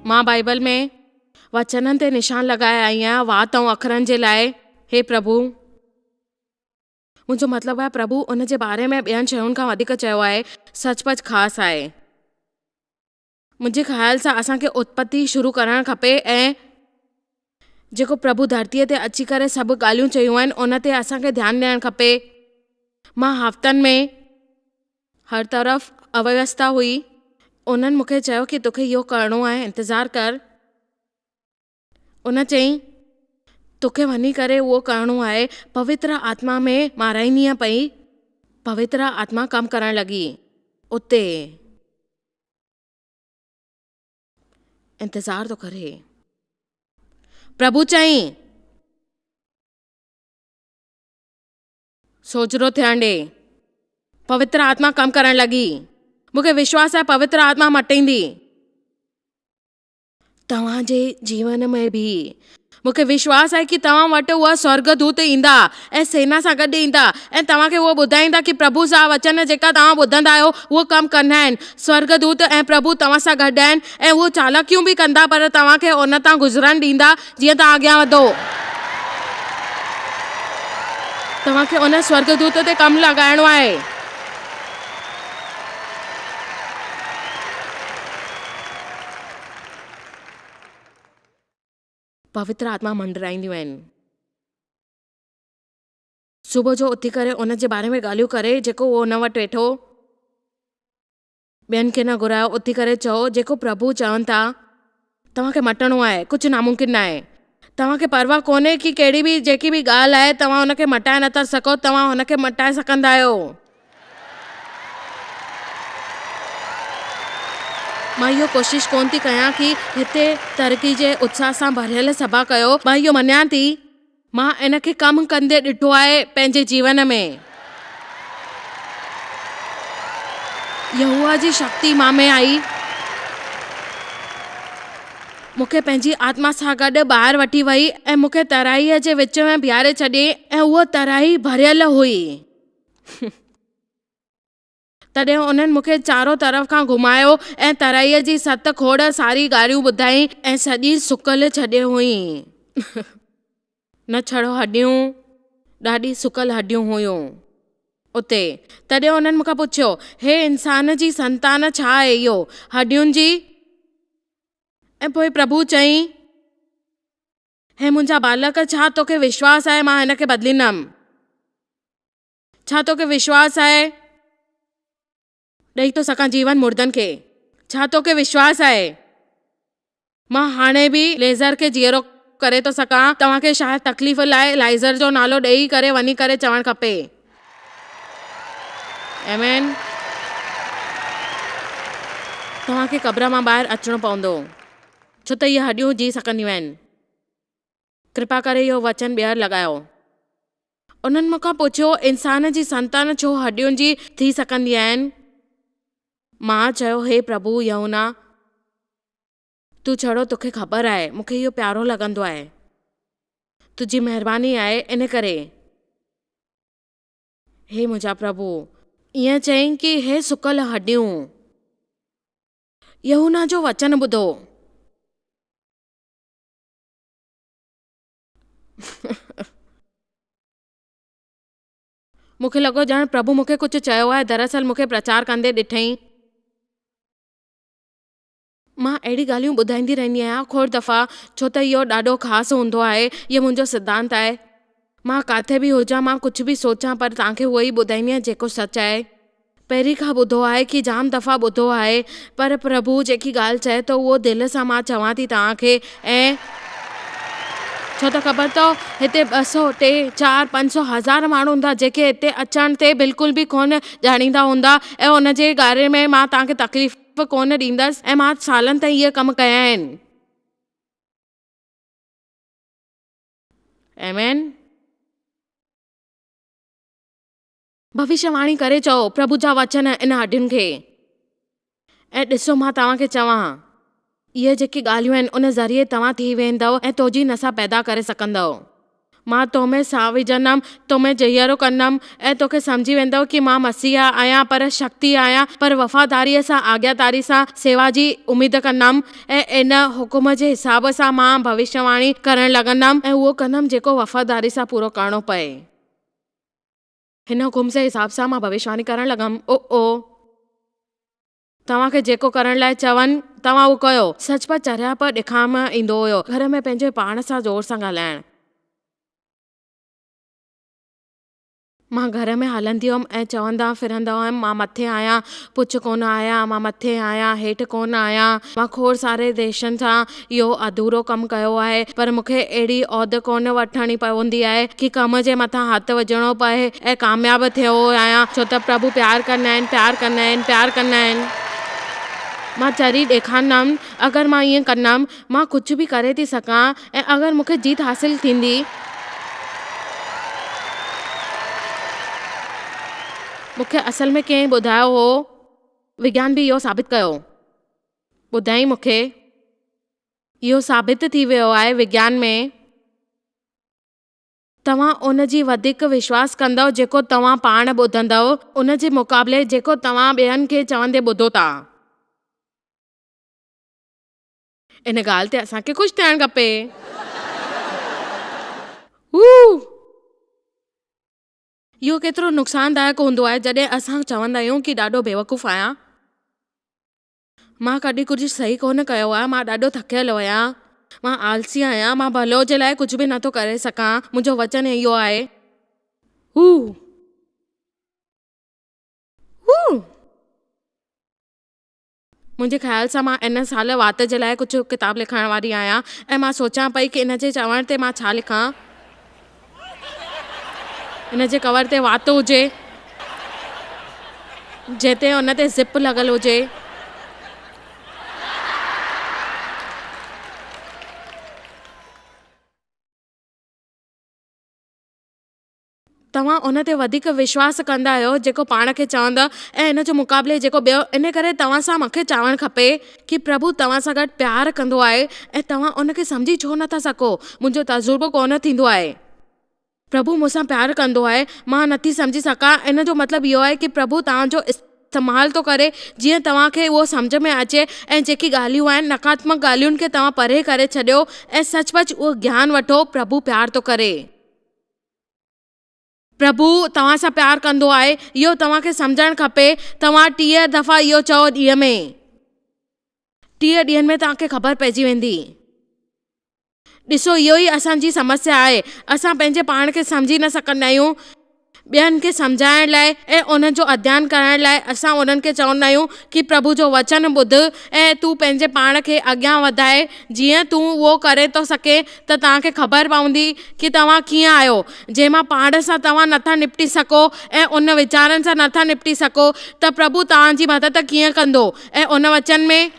मां बाइबल में वचननि ते निशान लॻाए आई आहियां वात ऐं अखरनि जे लाइ। हे प्रभु, मुंहिंजो मतिलबु आहे प्रभु उन जे बारे में ॿियनि शयुनि खां वधीक चयो आहे, सचपच ख़ासि आहे। मुंहिंजे ख़्याल सां असांखे उत्पत्ति शुरू करणु खपे ऐं जेको प्रभु धरतीअ ते अची करे सभु ॻाल्हियूं चयूं आहिनि उन ते असांखे ध्यानु ॾियणु खपे। मां हफ़्तनि में हर तरफ़ अव्यवस्था हुई, उन्हनि मूंखे चयो कि तोखे इहो करिणो आहे, इंतज़ारु कर। उन चयईं तोखे वञी करे उहो करिणो आहे। पवित्र आत्मा में माराईंदीअ पई, पवित्र आत्मा कमु करणु लॻी उते। इंतज़ारु थो करे। प्रभु चयईं सोचरो थियण ॾे। पवित्र आत्मा कमु करणु लॻी। मूंखे विश्वास आहे पवित्र आत्मा मटींदी तव्हांजे जीवन में बि। मूंखे विश्वास आहे कि तव्हां वटि उहा स्वर्गदूत ईंदा ऐं सेना सां गॾु ईंदा ऐं तव्हांखे उहो ॿुधाईंदा कि प्रभु जा वचन जेका तव्हां ॿुधंदा आहियो उहो कमु कंदा आहिनि। स्वर्गदूत ऐं प्रभु तव्हां सां गॾु आहिनि ऐं उहो चालाकियूं बि कंदा, पर तव्हांखे उन तां गुज़रणु ॾींदा जीअं तव्हां अॻियां वधो। तव्हांखे उन स्वर्गदूत ते कमु लॻाइणो आहे। पवित्र आत्मा मंडराईंदियूं आहिनि। सुबुह जो उथी करे उन जे बारे में ॻाल्हियूं करे जेको उहो उन वटि वेठो। ॿियनि खे न घुरायो, उथी करे चओ जेको प्रभु चवनि था तव्हांखे मटणो आहे, कुझु नामुमकिन न आहे। तव्हांखे परवाह कोन्हे कि कहिड़ी बि जेकी बि ॻाल्हि आहे तव्हां हुनखे मटाए नथा सघो, तव्हां हुनखे मटाए सघंदा आहियो। मां इहो कोशिशि कोन थी कयां कि हिते तरक़ी जे उत्साह सां भरियल सभा कयो। मां इहो मञां थी, मां इन खे कमु कंदे ॾिठो आहे पंहिंजे जीवन में। यहोवा जी शक्ति मां में आई। मूंखे पंहिंजी आत्मा सां गॾु ॿाहिरि वठी वई ऐं मूंखे तराईअ जे विच में बीहारे छॾियईं ऐं उहा तराई भरियल हुई। तॾहिं उन्हनि मूंखे चारो तरफ़ खां घुमायो ऐं तराईअ जी सत खोड़ सारी ॻाल्हियूं ॿुधाई ऐं सॼी सुकल छॾियो हुई। न छड़ो हॾियूं, ॾाढी सुकल हॾियूं हुयूं उते। तॾहिं उन्हनि मूंखां पुछियो, हे इंसान जी संतान, छा आहे इहो हॾियुनि जी? ऐं पोइ प्रभु चयईं, हे मुंहिंजा बालक, छा तोखे विश्वास आहे मां हिन खे बदिलींदमि? छा तोखे विश्वास आहे ॾेई थो सघां जीवन मुर्दनि खे? छा तोखे विश्वास आहे मां हाणे बि लेज़र खे जीअरो करे थो सघां? तव्हांखे शायदि तकलीफ़ लाइ लाइज़र जो नालो ॾेई करे वञी करे चवणु खपे। आमीन। तव्हांखे क़ब्र मां ॿाहिरि अचिणो पवंदो, छो त इहे हॾियूं जी सघंदियूं आहिनि। कृपा करे इहो वचन ॿीहर लॻायो। उन्हनि मूंखां पुछियो, इंसान जी संतान छो हॾियुनि जी थी सघंदी आहिनि? मां चयो, हे प्रभु यूहन्ना, तू छड़ो तोखे ख़बर आहे, मूंखे इहो प्यारो लॻंदो आहे, तुंहिंजी महिरबानी आहे इन करे। हे मुंहिंजा प्रभु, ईअं चयईं कि हे सुकल हॾियूं, यूहन्ना जो वचन ॿुधो। मूंखे लॻो ॼण प्रभु मूंखे कुझु चयो आहे। दरअसल मूंखे प्रचार कंदे ॾिठईं। मां अहिड़ी ॻाल्हियूं ॿुधाईंदी रहंदी आहियां खोड़ दफ़ा, छो त इहो ॾाढो ख़ासि हूंदो आहे। इहो मुंहिंजो सिद्धांत आहे। मां किथे बि हुजां, मां कुझु बि सोचां, पर तव्हांखे उहो ई ॿुधाईंदी आहियां जेको सच आहे। पहिरीं खां ॿुधो आहे कि जाम दफ़ा ॿुधो आहे, पर प्रभु जेकी ॻाल्हि चए थो उहो दिलि सां मां चवां थी तव्हांखे। ऐं छो त ख़बर अथव, हिते 200, 300, 400, 500, 1000 माण्हू हूंदा जेके हिते अचण ते बिल्कुलु बि कोन ॼाणींदा हूंदा, ऐं हुन जे बारे में मां तव्हांखे तकलीफ़ कोन ॾींदसि। ऐं मां सालनि ताईं इहे कम कया आहिनि। आमीन। भविष्यवाणी करे चओ प्रभु जा वचन इन हॾियुनि खे। ऐं ॾिसो, मां तव्हांखे चवां, इहे जेकी ॻाल्हियूं आहिनि उन ज़रिए तव्हां थी वेंदव ऐं तोजी नसा पैदा करे सघंदव। मां तोमें साह विझंदमि, तोमें जहीरो कंदमि ऐं तोखे सम्झी वेंदव कि मां मसीहा आहियां, पर शक्ति आहियां, पर वफ़ादारीअ सां आज्ञाकारी सां सेवा जी उमेद कंदमि ऐं इन हुकुम जे हिसाब सां मां भविष्यवाणी करणु लॻंदमि ऐं उहो कंदमि जेको वफ़ादारी सां पूरो करणो पए। हिन हुकुम जे हिसाब सां मां भविष्यवाणी करणु लॻमि। ओ तव्हांखे जेको करण लाइ चवनि तव्हां उहो कयो। सचपच चरिया पर ॾेखाम ईंदो हुयो घर में पंहिंजे पाण सां ज़ोर सां ॻाल्हाइण। मां घर में हलंदी हुअमि ऐं चवंदा फिरंदा हुअमि, मां मथे आहियां, पुछ कोन आहियां, मां मथे आहियां, हेठि कोन आहियां। मां खोड़ सारे देशनि सां इहो अधूरो कमु कयो आहे, पर मूंखे अहिड़ी औध कोन वठणी पवंदी आहे कि कम जे मथां हथु विझणो पए ऐं कामयाबु थियो आहियां, छो त प्रभु प्यार कंदा आहिनि, प्यार कंदा आहिनि, प्यार कंदा आहिनि। मां चरी ॾेखारींदमि, अगरि मां ईअं कंदमि, मां कुझु बि करे थी सघां ऐं अगरि मूंखे जीत हासिल थींदी। मूंखे असल में कंहिं ॿुधायो हो, विज्ञान बि इहो साबित कयो, ॿुधाई मूंखे, इहो साबित थी वियो आहे विज्ञान में, तव्हां उन जी वधीक विश्वास कंदव जेको तव्हां पाण ॿुधंदव, उन जे मुक़ाबले जेको तव्हां ॿियनि खे चवंदे ॿुधो था। इन ॻाल्हि ते असांखे ख़ुशि थियणु खपे। इहो केतिरो नुक़सानदायक हूंदो आहे जॾहिं असां चवंदा आहियूं कि ॾाढो बेवकूफ़ आहियां। मां कॾहिं कुझु सही कोन कयो आहे, मां ॾाढो थकियल आहियां, मां आलसी आहियां, मां भलो जे लाइ कुझु बि नथो करे सघां, मुंहिंजो वचन इहो आहे। मुंहिंजे ख़्याल सां मां इन साल वात जे लाइ कुझु किताब लिखण वारी आहियां ऐं मां सोचां पई कि इन जे चवण ते मां छा लिखां। इन जे कवर ते वात हुजे, जिते उन ते ज़िप लॻल हुजे, तव्हां उन ते वधीक विश्वास कंदा आहियो जेको पाण खे चवंदा ऐं इन जो मुक़ाबले जेको ॿियो। इन करे तव्हां सां मूंखे चवणु खपे कि प्रभु तव्हां सां गॾु प्यार कंदो आहे ऐं तव्हां उनखे सम्झी छो नथा सघो। मुंहिंजो तजुर्बो कोन थींदो आहे। प्रभु मूंसां प्यार कंदो आहे, मां नथी सम्झी सघां। इन जो मतिलबु इहो आहे कि प्रभु तव्हांजो इस्तेमालु थो करे जीअं तव्हांखे उहो सम्झ में अचे ऐं जेकी ॻाल्हियूं आहिनि नकारात्मक ॻाल्हियुनि खे तव्हां परे करे छॾियो ऐं सचपच उहो ज्ञान वठो। प्रभु प्यार थो करे, प्रभु तव्हां सां प्यार कंदो आहे, इहो तव्हांखे सम्झणु खपे। तव्हां 30 दफ़ा इहो चओ ॾींहं में, 30 ॾींहंनि में तव्हांखे ख़बर पइजी वेंदी। ॾिसो, इहो ई असांजी समस्या आहे। असां पंहिंजे पाण खे सम्झी न सघंदा आहियूं। ॿियनि खे सम्झाइण लाइ ऐं उन्हनि जो अध्ययन करण लाइ असां उन्हनि खे चवंदा आहियूं कि प्रभु जो वचन ॿुध ऐं तूं पंहिंजे पाण खे अॻियां वधाए। जीअं तूं उहो करे थो सघे त तव्हांखे ख़बर पवंदी कि तव्हां कीअं आहियो। जंहिंमां पाण सां तव्हां नथा निपटी सघो ऐं उन वीचारनि सां नथा निपटी सघो त प्रभु तव्हांजी मदद कीअं कंदो। ऐं उन वचन में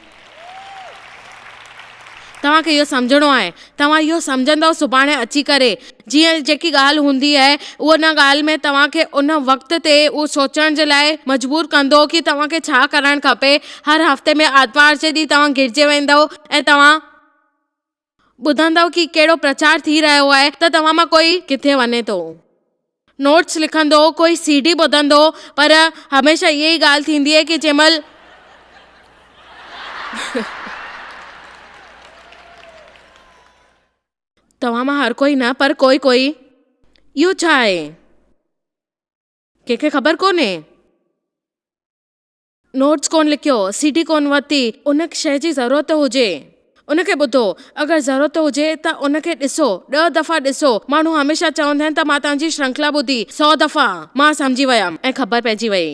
तव्हांखे इहो सम्झणो आहे। तव्हां इहो सम्झंदव सुभाणे अची करे। जीअं जेकी ॻाल्हि हूंदी आहे उहो उन ॻाल्हि में तव्हांखे उन वक़्त ते उहो सोचण जे लाइ मजबूर कंदो कि तव्हांखे छा करणु खपे। हर हफ़्ते में आर्तवार जे ॾींहुं तव्हां गिरजे वेंदव ऐं तव्हां ॿुधंदव कि कहिड़ो प्रचार थी रहियो आहे त तव्हां मां कोई किथे वञे थो। नोट्स लिखंदो, कोई CD ॿुधंदो, पर हमेशह इहा ई ॻाल्हि थींदी आहे कि जंहिंमहिल तव्हां मां हर कोई न, पर कोई कोई। इहो छा आहे? कंहिंखे ख़बर कोन्हे। नोट्स कोन लिखियो, CD कोन वरिती। उन शइ जी ज़रूरत हुजे, उनखे ॿुधो। अगरि ज़रूरत हुजे त उनखे ॾिसो, 10 दफ़ा ॾिसो। माण्हू हमेशह चवंदा आहिनि त मां तव्हांजी श्रृंखला ॿुधी 100 दफ़ा, मां सम्झी वियमि ऐं ख़बर पइजी वई।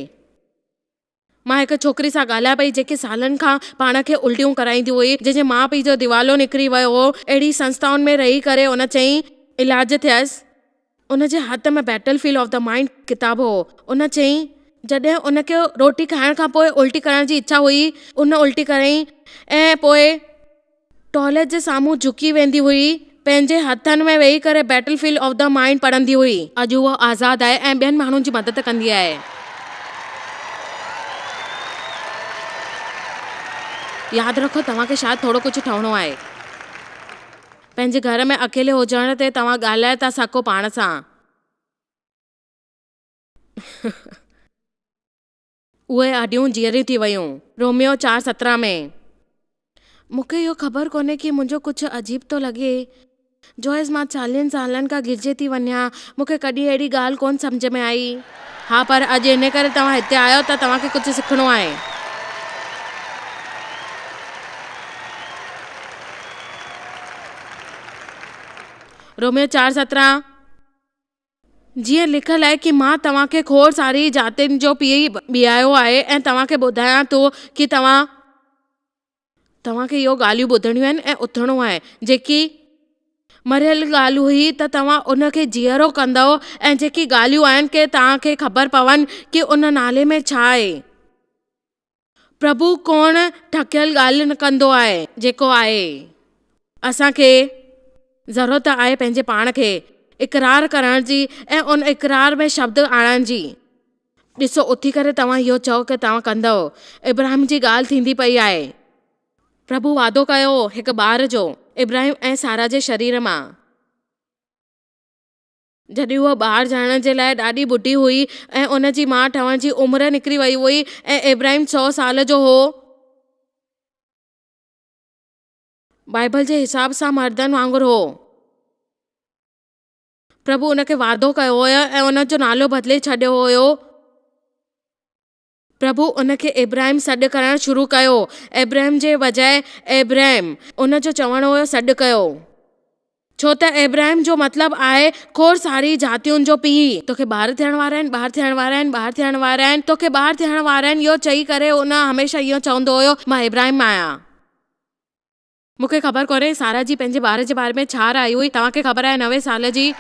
मां हिकु छोकिरी सां ॻाल्हाए पई जेके सालनि खां पाण खे उल्टियूं कराईंदी हुई, जंहिंजे माउ पीउ जो दिवालो निकिरी वियो हो। अहिड़ी संस्थाउनि में रही करे उन चई इलाज थियसि। उन जे हथ में battle field of the mind किताब हो। उन चई जॾहिं उनखे रोटी खाइण खां पोइ उल्टी करण जी इच्छा हुई, उन उल्टी कयईं ऐं पोइ टॉयलेट जे साम्हूं झुकी वेंदी हुई, पंहिंजे हथनि में वेही करे battle field of the mind पढ़ंदी हुई। अॼु उहो आज़ादु आहे ऐं ॿियनि माण्हुनि जी मदद कंदी आहे। यादि रखो, तव्हांखे शायदि थोरो कुझु ठहणो आहे। पंहिंजे घर में अकेले हुजण ते तव्हां ॻाल्हाए था सघो पाण सां। उहे अॾियूं जीअरियूं थी वियूं। रोमियो 4:17 में। मूंखे इहो ख़बर कोन्हे कि मुंहिंजो कुझु अजीब थो लॻे। जोइस, मां 40 सालनि खां गिरजे थी वञा। मूंखे कॾहिं अहिड़ी ॻाल्हि कोन सम्झ में आई। हा, पर अॼु इन करे तव्हां हिते आहियो त तव्हांखे कुझु सिखणो आहे। रोमियो 4:17 जीअं लिखियलु आहे कि मां तव्हांखे खोड़ सारी जातियुनि जो पीउ बीहारियो आहे ऐं तव्हांखे ॿुधायां थो कि तव्हांखे इहो ॻाल्हियूं ॿुधणियूं आहिनि ऐं उथणो आहे। जेकी मरियल ॻाल्हि हुई त तव्हां उनखे जीअरो कंदव ऐं जेकी ॻाल्हियूं आहिनि कि तव्हांखे ख़बर पवनि कि उन नाले में छा आहे। प्रभु कोन ठकियल ॻाल्हि न कंदो आहे। जेको आहे असांखे ज़रूरत आहे पंहिंजे पाण खे इक़रार करण जी ऐं उन इक़रार में शब्द आणण जी। ॾिसो, उथी करे तव्हां इहो चओ कि तव्हां कंदव। इब्राहिम जी ॻाल्हि थींदी पई आहे। प्रभु वादो कयो हिकु ॿार जो इब्राहिम ऐं सारा जे शरीर मां। जॾहिं उहा ॿारु ॼणण जे लाइ ॾाढी ॿुढी हुई ऐं उन जी माउ ठहण जी उमिरि निकिरी वई हुई ऐं इब्राहिम 100 साल जो हो, बाइबल जे हिसाब सां मर्दनि वांगुरु हो। प्रभु उनखे वादो कयो हुयो ऐं उन जो नालो बदिले छॾियो हुयो। प्रभु उनखे इब्राहिम सॾु करणु शुरू कयो। इब्राहिम जे बजाए इब्राहिम उन जो चवणो हुयो सॾु कयो। छो त इब्राहिम जो मतिलबु आहे खोड़ सारी जातियुनि जो पीउ। तोखे ॿार थियण वारा आहिनि, ॿार थियण वारा आहिनि, ॿार थियण वारा आहिनि, तोखे ॿार थियण वारा आहिनि। इहो चई करे उन हमेशह इहो चवंदो हुयो, मां इब्राहिम आहियां। मूंखे ख़बर कोन्हे सारा जी पंहिंजे ॿार जे बारे में छा राय हुई। तव्हांखे ख़बर आहे 90 साल जी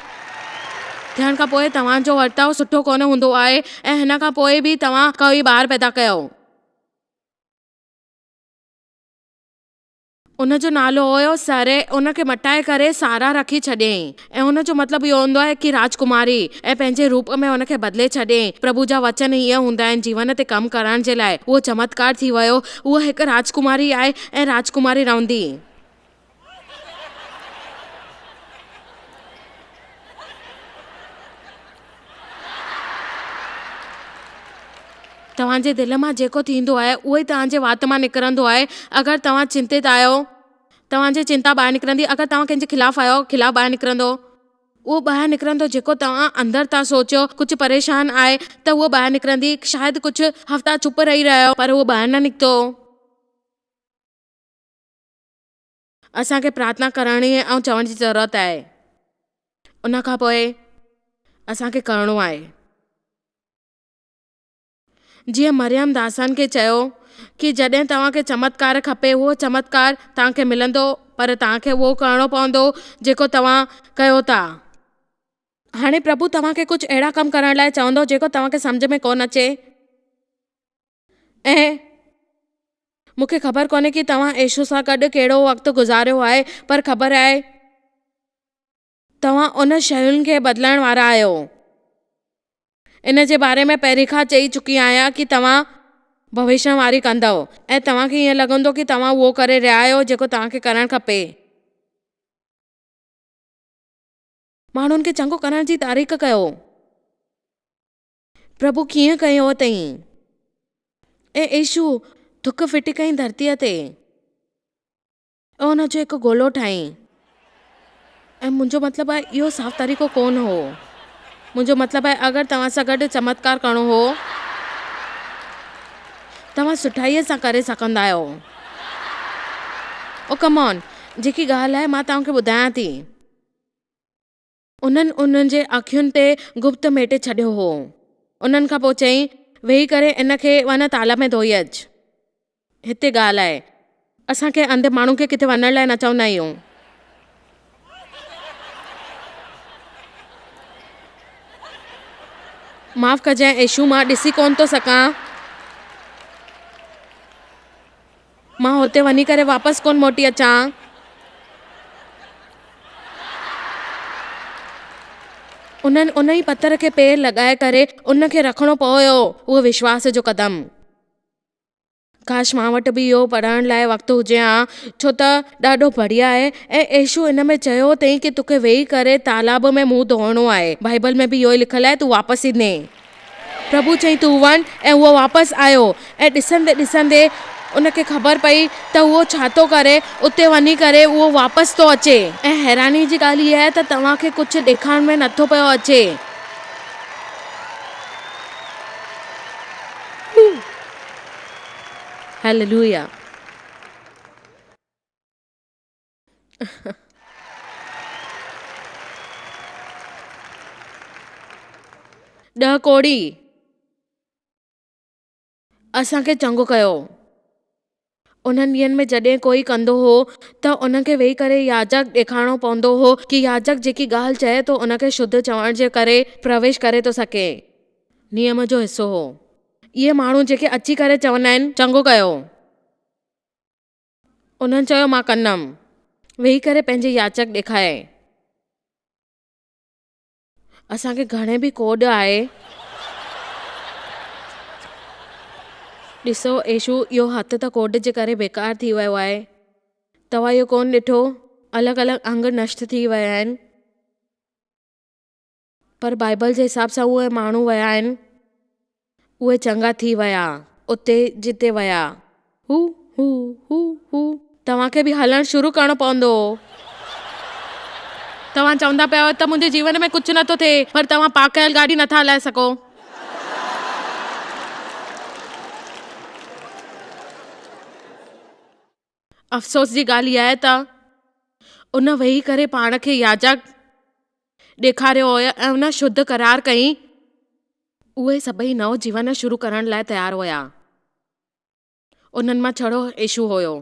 थियण खां पोइ तव्हांजो वर्ताव सुठो कोन हूंदो आहे ऐं हिन खां पोइ बि तव्हां कोई ॿार पैदा कयो। उन जो नालो हुयो सरे। उनखे मटाए करे सारा रखी छॾियईं ऐं हुन जो मतिलबु इहो हूंदो आहे कि राजकुमारी, ऐं पंहिंजे रूप में उनखे बदिले छॾियईं। प्रभु जा वचन ईअं हूंदा आहिनि जीवन ते कमु करण जे लाइ। उहो चमत्कार थी वियो। उहा हिकु राजकुमारी आहे ऐं राजकुमारी रहंदी। तव्हांजे दिलि मां जेको थींदो आहे उहो ई तव्हांजे वात मां निकिरंदो आहे। अगरि तव्हां चिंतित आहियो, तव्हांजी चिंता ॿाहिरि निकिरंदी। अगरि तव्हां कंहिंजे खिलाफ़ आहियो, खिलाफ़ ॿाहिरि निकिरंदो। उहो ॿाहिरि निकिरंदो जेको तव्हां अंदरि था सोचियो। कुझु परेशान आहे त उहो ॿाहिरि निकिरंदी। शायदि कुझु हफ़्ता चुप रही रहियो पर उहो ॿाहिरि न निकितो। असांखे प्रार्थना करणी ऐं चवण जी ज़रूरत आहे। उन खां पोइ असांखे करिणो आहे जीअं मरियम दासन खे चयो कि जॾहिं तव्हांखे चमत्कार खपे उहो चमत्कार तव्हांखे मिलंदो, पर तव्हांखे उहो करिणो पवंदो जेको तव्हां कयो था। हाणे प्रभु तव्हांखे कुझु अहिड़ा कम करण लाइ चवंदो जेको तव्हांखे सम्झ में कोन अचे। ऐं मूंखे ख़बर कोन्हे कि तव्हां यीशु सां गॾु कहिड़ो वक़्तु गुज़ारियो आहे, पर ख़बर आहे तव्हां उन शयुनि खे बदिलण वारा आहियो। इन जे बारे में पहिरीं खां चई चुकी आहियां कि तव्हां भविष्यवाणी कंदव ऐं तव्हांखे ईअं लॻंदो कि तव्हां उहो करे रहिया आहियो जेको तव्हांखे करणु खपे। माण्हुनि खे चङो करण जी तारीफ़ कयो। प्रभु कीअं कयो अथई ऐं यीशु थुक फिटी कई धरतीअ ते ऐं हुनजो हिकु गोलो ठाही। ऐं मुंहिंजो मतिलबु आहे इहो साफ़ तरीक़ो कोन हो। मुंहिंजो मतिलबु आहे अगरि तव्हां सां गॾु चमत्कार करणो हो तव्हां सुठाईअ सां करे सघंदा आहियो। ओ कम ऑन, जेकी ॻाल्हि आहे मां तव्हांखे ॿुधायां थी। उन्हनि जे अखियुनि ते गुप्त मेटे छॾियो हो। उन्हनि खां पोइ चई वेही करे इन खे वञ ताल में धोई अच। हिते ॻाल्हि आहे, असांखे अंधे माण्हू खे किथे वञण लाइ न चवंदा आहियूं। माफ़ कजांइ यीशु, मां ॾिसी कोन थो सघां। मां हुते वञी करे वापसि कोन मोटी अचां। उन्हनि उन ई पत्थर खे पेर लॻाए करे उन खे रखिणो पियो। उहो विश्वास जो क़दम काश मां वटि बि इहो पढ़ण लाइ वक़्तु हुजे हा, छो त ॾाढो बढ़िया आहे। ऐं यीशु हिन में चयो अथई कि तोखे वेही करे तालाब में मुंहुं धोइणो आहे। बाइबल में बि इहो ई लिखियलु आहे, तूं वापसि ईंदे। प्रभु चई तूं वञ, ऐं उहो वापसि आयो। ऐं ॾिसंदे ॾिसंदे उनखे ख़बर पई त उहो छा थो करे। उते वञी करे उहो वापसि थो अचे। ऐं हैरानी जी ॻाल्हि इहा आहे त तव्हांखे कुझु ॾेखारण में नथो पियो अचे। हालेलुया। 10 कोड़ी असांखे चङो कयो। उन्हनि ॾींहंनि में जॾहिं कोई कंदो हो त उनखे वेही करे याजक ॾेखारिणो पवंदो हो कि याजक जेकी ॻाल्हि चए थो उनखे शुद्ध चवण जे करे प्रवेश करे थो सघे। नियम जो हिसो हो। इहे माण्हू जेके अची करे चवंदा आहिनि चङो कयो, उन्हनि चयो मां कंदमि। वेही करे पंहिंजे याचक ॾेखारे। असांखे घणे बि कोड आहे। ॾिसो यीशु इहो हथु त कोड जे करे बेकार थी वियो आहे। तव्हां इहो कोन ॾिठो, अलॻि अलॻि अंग नष्ट थी विया आहिनि, पर बाइबल जे हिसाब सां उहे माण्हू विया आहिनि, उहे चङा थी विया उते जिते विया। हू हू हू हू तव्हांखे बि हलणु शुरू करणो पवंदो। तव्हां चवंदा पिया त मुंहिंजे जीवन में कुझु नथो थिए, पर तव्हां पाकल गाॾी नथा हलाए सघो। अफ़सोस जी ॻाल्हि इहा आहे त उन वेही करे पाण खे याजक ॾेखारियो हुयो ऐं उन शुद्ध करार कई। उहे सभई नओं जीवन शुरू करण लाइ तयारु हुया। उन्हनि मां छड़ो यीशु हुयो।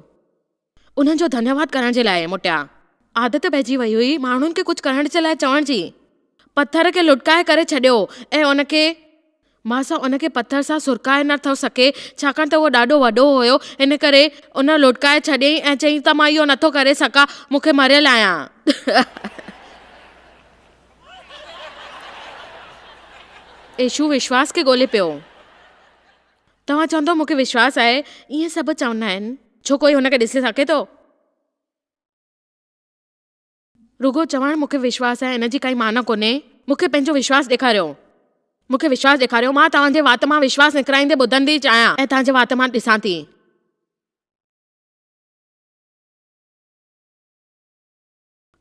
उन्हनि जो धन्यवाद करण जे लाइ मोटिया। आदत पइजी वई हुई माण्हुनि खे कुझु करण जे लाइ चवण जी। पत्थर खे लुटकाए करे छॾियो ऐं उनखे मां उनखे पत्थर सां सुरकाए नथो सघे, छाकाणि त उहो ॾाढो वॾो हुयो। इन करे उन लुटकाए छॾियईं ऐं चयईं त मां इहो नथो करे सघां, मूंखे मरियल आहियां। यीशु विश्वास खे ॻोल्हे पियो। तव्हां चवंदो मूंखे विश्वास आहे, ईअं सभु चवंदा आहिनि, छो कोई हुनखे ॾिसी सघे थो? रुगो चवण मूंखे विश्वास आहे इन जी काई माना कोन्हे। मूंखे पंहिंजो विश्वास ॾेखारियो। मूंखे विश्वास ॾेखारियो। मां तव्हांजे वात मां विश्वास निकिराईंदे ॿुधंदी चाहियां ऐं तव्हांजे वात मां ॾिसां थी।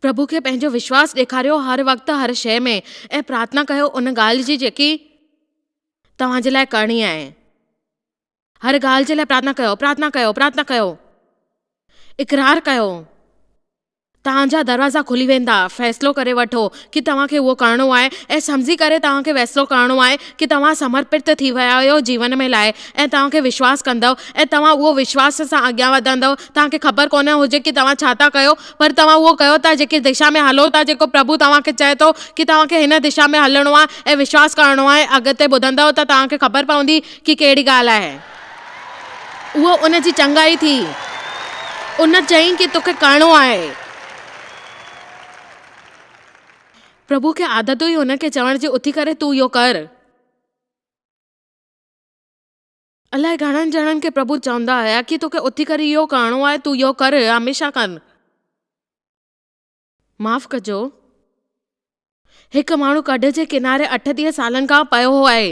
प्रभु खे पंहिंजो विश्वास ॾेखारियो हर वक़्तु हर शइ में, ऐं प्रार्थना कयो उन ॻाल्हि जी जेकी तव्हांजे लाइ करणी आहे। हर ॻाल्हि जे लाइ प्रार्थना कयो, प्रार्थना कयो, प्रार्थना कयो, इक़रार कयो। तव्हांजा दरवाज़ा खुली वेंदा। फ़ैसिलो करे वठो कि तव्हांखे उहो करिणो आहे ऐं सम्झी करे तव्हांखे फ़ैसिलो करिणो आहे कि तव्हां समर्पित थी विया आहियो जीवन में लाइ ऐं तव्हांखे विश्वास कंदव ऐं तव्हां उहो विश्वास सां अॻियां वधंदव। तव्हांखे ख़बर कोन हुजे कि तव्हां छा था कयो, पर तव्हां उहो कयो था जेकी दिशा में हलो था, जेको प्रभु तव्हांखे चए थो कि तव्हांखे हिन दिशा में हलणो आहे ऐं विश्वास करिणो आहे। अॻिते ॿुधंदव त तव्हांखे ख़बर पवंदी कि कहिड़ी ॻाल्हि आहे। उहो उन जी चङाई थी। उन चयईं कि तोखे करिणो आहे। प्रभु खे आदत हुई हुनखे चवण जी, उथी करे तूं इहो कर। अलाए घणनि ॼणनि खे प्रभु चवंदा हुया कि तोखे उथी करे इहो करिणो आहे, तूं इहो कर, हमेशा कर। माफ़ कजो, हिकु माण्हू कढ जे किनारे 38 सालनि खां पियो आहे।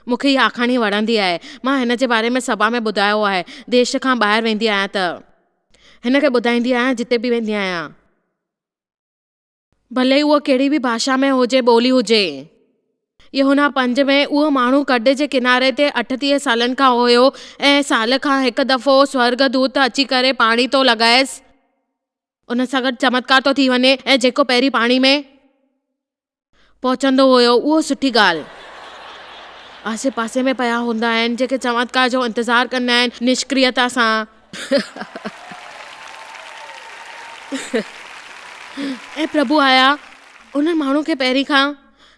मूंखे इहा आखाणी वणंदी आहे। मां हिन जे बारे में सभा में ॿुधायो आहे। देश खां ॿाहिरि वेंदी आहियां त हिन खे ॿुधाईंदी आहियां जिते बि वेंदी आहियां, भले उहो कहिड़ी बि भाषा में हुजे, ॿोली हुजे। यूहन्ना 5 में उहो माण्हू कढ जे किनारे ते 38 सालनि खां हुयो ऐं साल खां हिकु दफ़ो स्वर्गदूत अची करे पाणी थो लॻाएसि। उन सां गॾु चमत्कार थो थी वञे ऐं जेको पहिरीं पाणी में पहुचंदो हुयो उहो सुठी ॻाल्हि। आसे पासे में पिया हूंदा आहिनि जेके चमत्कार जो इंतज़ारु कंदा आहिनि निष्क्रियता सां। ऐं प्रभु आया। उन माण्हू खे पहिरीं खां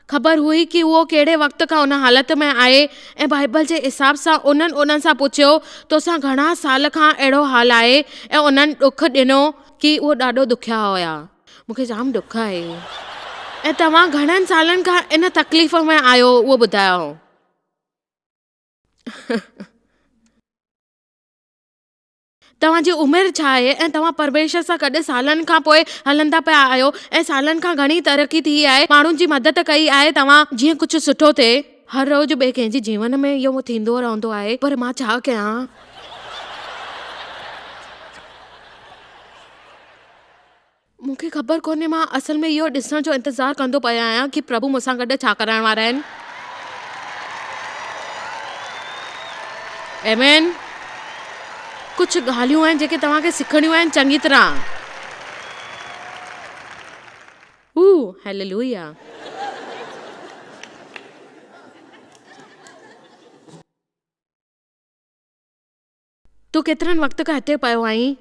ख़बर हुई कि उहो कहिड़े वक़्त खां उन हालत में आहे ऐं बाइबल जे हिसाब सां उन्हनि सां पुछियो तोसां घणा साल खां अहिड़ो हाल आहे ऐं उन्हनि ॾुख ॾिनो कि उहो ॾाढो ॾुखिया हुया। मूंखे जाम ॾुख आहे। ऐं तव्हां घणनि सालनि खां इन तकलीफ़ में आहियो उहो ॿुधायो। तव्हांजी उमिरि छा आहे ऐं तव्हां परमेश्वर सां गॾु सालनि खां पोइ हलंदा पिया आहियो ऐं सालनि खां घणी तरक़ी थी आहे, माण्हुनि जी मदद कई आहे तव्हां जीअं कुझु सुठो थिए। हर रोज़ ॿिए कंहिंजे जीवन में इहो थींदो रहंदो आहे, पर मां छा कयां? मूंखे ख़बर कोन्हे, मां असल में इहो ॾिसण जो इंतज़ारु कंदो पिया आहियां कि प्रभु मूंसां गॾु छा करण वारा आहिनि। आमेन। कुझु ॻाल्हियूं आहिनि जेके तव्हांखे सिखणियूं आहिनि चङी तरह। हालेलुया। तूं केतिरनि वक़्त खां हिते पियो आहीं?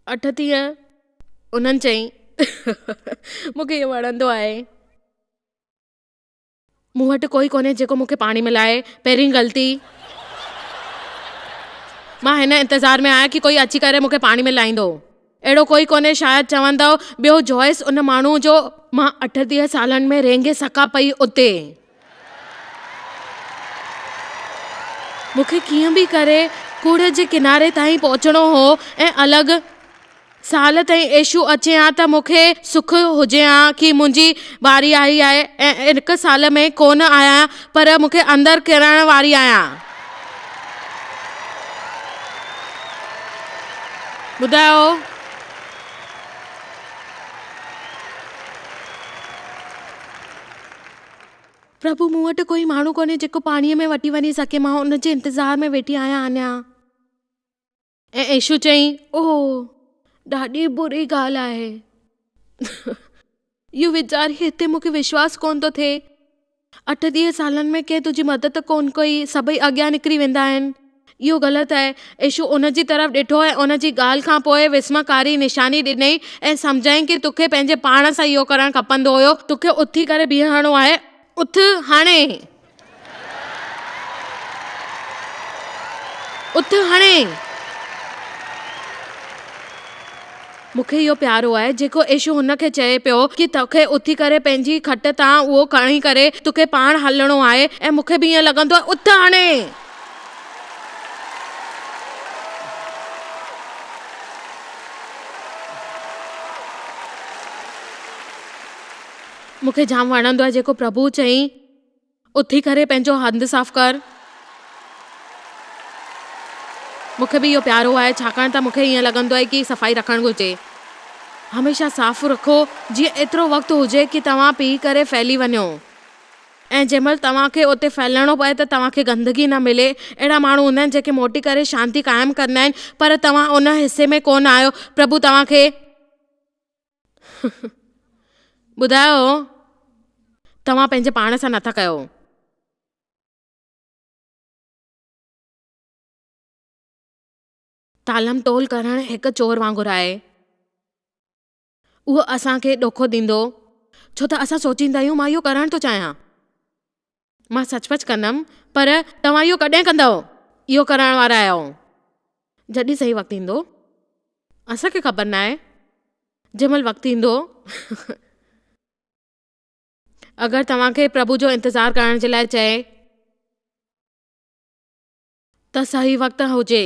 38। उन्हनि चई मूंखे इहो वणंदो आहे। मूं वटि कोई कोन्हे जेको मूंखे पाणी मिलाए। पहिरीं ग़लती, मां हिन इंतज़ार में आहियां कि कोई अची करे मूंखे पाणी मिलाईंदो। अहिड़ो कोई कोन्हे। शायदि चवंदव ॿियो जॉइस, उन माण्हू जो मां 38 सालनि में रेंगे सका पई उते। मूंखे कीअं बि करे कूड़े जे किनारे ताईं पहुचणो हो ऐं अलॻि साल ताईं यीशु अचे हा त मूंखे सुख हुजे हा कि मुंहिंजी वारी आई आहे ऐं 1 साल में कोन आया, पर मूंखे अंदरि किरण वारी आहियां। ॿुधायो, प्रभु मूं वटि कोई माण्हू कोन्हे जेको पाणीअ में वठी वञी सघे। मां उन जे इंतज़ार में वेठी आहियां अञा। ऐं यीशु चई, ओह ॾाढी बुरी ॻाल्हि आहे। इहो वीचार हिते मूंखे विश्वास कोन थो थिए। 38 सालनि में कंहिं तुंहिंजी मदद कोन कई, सभई अॻियां निकिरी वेंदा आहिनि। इहो ग़लति आहे। यीशु उन जी तरफ़ ॾिठो ऐं उन जी ॻाल्हि खां पोइ विस्मकारी निशानी ॾिनई ऐं सम्झाईं कि तोखे पंहिंजे पाण सां इहो करणु खपंदो हुयो। तोखे उथी करे बीहणो आहे। उथ हाणे, उथ हाणे। मूंखे इहो प्यारो आहे जेको यीशु हुनखे चए पियो कि तोखे उथी करे पंहिंजी खट तां उहो खणी करे तोखे पाण हलणो आहे। ऐं मूंखे बि ईअं लॻंदो आहे, उथ हाणे। मूंखे जाम वणंदो आहे जेको प्रभु चई, उथी करे पंहिंजो हंधु साफ़ कर। मूंखे बि इहो प्यारो आहे, छाकाणि त मूंखे ईअं लॻंदो आहे कि सफ़ाई रखणु घुरिजे। हमेशह साफ़ रखो जीअं एतिरो वक़्तु हुजे कि तव्हां पी करे फैली वञो ऐं जंहिंमहिल तव्हांखे उते फैलणो पए त तव्हांखे गंदगी न मिले। अहिड़ा माण्हू हूंदा आहिनि जेके मोटी करे शांती क़ाइमु कंदा आहिनि, पर तव्हां उन हिसे में कोन आहियो। प्रभु तव्हांखे ॿुधायो, तव्हां पंहिंजे पाण सां नथा कयो। तालम तोल करणु हिकु चोर वांगुरु आहे। उहो असांखे ॾोखो ॾींदो छो त असां सोचींदा आहियूं मां इहो करणु थो चाहियां, मां सचपच कंदमि, पर तव्हां इहो कॾहिं कंदव? इहो करण वारा आहियो। जॾहिं सही वक़्तु ईंदो, असांखे ख़बर न आहे। जंहिंमहिल वक़्तु ईंदो अगरि तव्हांखे प्रभु जो इंतज़ारु करण जे लाइ चए त सही वक़्तु हुजे,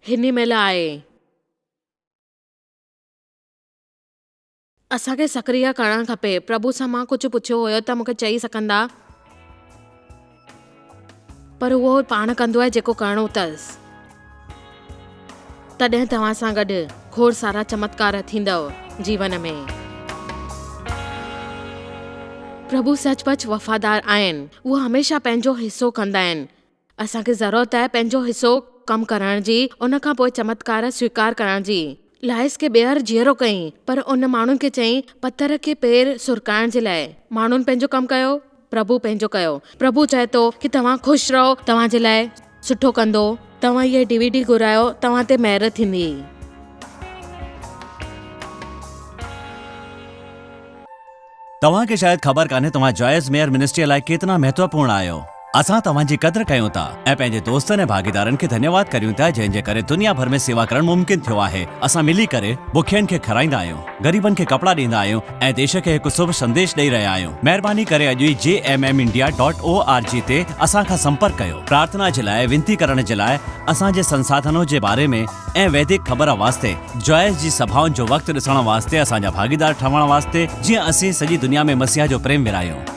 हिन महिल आहे। असांखे सक्रिय करणु खपे। प्रभु सां मां कुझु पुछियो हुयो त मूंखे चई सघंदा, पर उहो पाण कंदो आहे जेको करणो अथसि। तॾहिं तव्हां सां गॾु खोड़ सारा चमत्कार थींदव जीवन में। प्रभु सचपच वफ़ादार आहिनि। उहो हमेशह पंहिंजो हिसो कंदा आहिनि। असांखे ज़रूरत आहे पंहिंजो हिसो कमु करण जी, उन खां पोइ चमत्कार स्वीकार करण जी। लाइस खे ॿेहर जीअरो कयईं, पर उन माण्हुनि खे चयईं पत्थर खे पेर सुरकाइण जे लाइ। माण्हुनि पंहिंजो कमु कयो, प्रभु पंहिंजो कयो। प्रभु चए थो कि तव्हां ख़ुशि रहो, तव्हां जे लाइ सुठो कंदो। तव्हां इहे DVD घुरायो, तव्हां ते महिर थींदी। तव्हांखे शायदि ख़बर कान्हे तव्हां जॉयस मेयर मिनिस्ट्रीअ लाइ केतिरा महत्वपूर्ण आहियो। असां तव्हांजी क़दुरु कयूं था ऐं पंहिंजे दोस्तनि ऐं भागीदारनि खे धन्यवाद करियूं था जंहिंजे करे दुनिया भर में सेवा करणु मुमकिन थियो आहे। असां मिली करे बुखियनि खे खाराईंदा आहियूं, ग़रीबनि खे कपिड़ा ॾींदा आहियूं ऐं देश खे हिकु शुभ संदेश ॾेई रहिया आहियूं। महिरबानी करे अॼु ई jmmindia.org ते असां खां संपर्क कयो। प्रार्थना जे लाइ, विनती करण जे लाइ, असांजे संसाधनों जे बारे में ऐं वैदिक ख़बर वास्ते, जॉयस जी सभाउनि जो वक़्तु ॾिसण वास्ते, असांजा भागीदार ठहण वास्ते, जीअं असीं सॼी दुनिया में मसीह जो प्रेम विरायूं।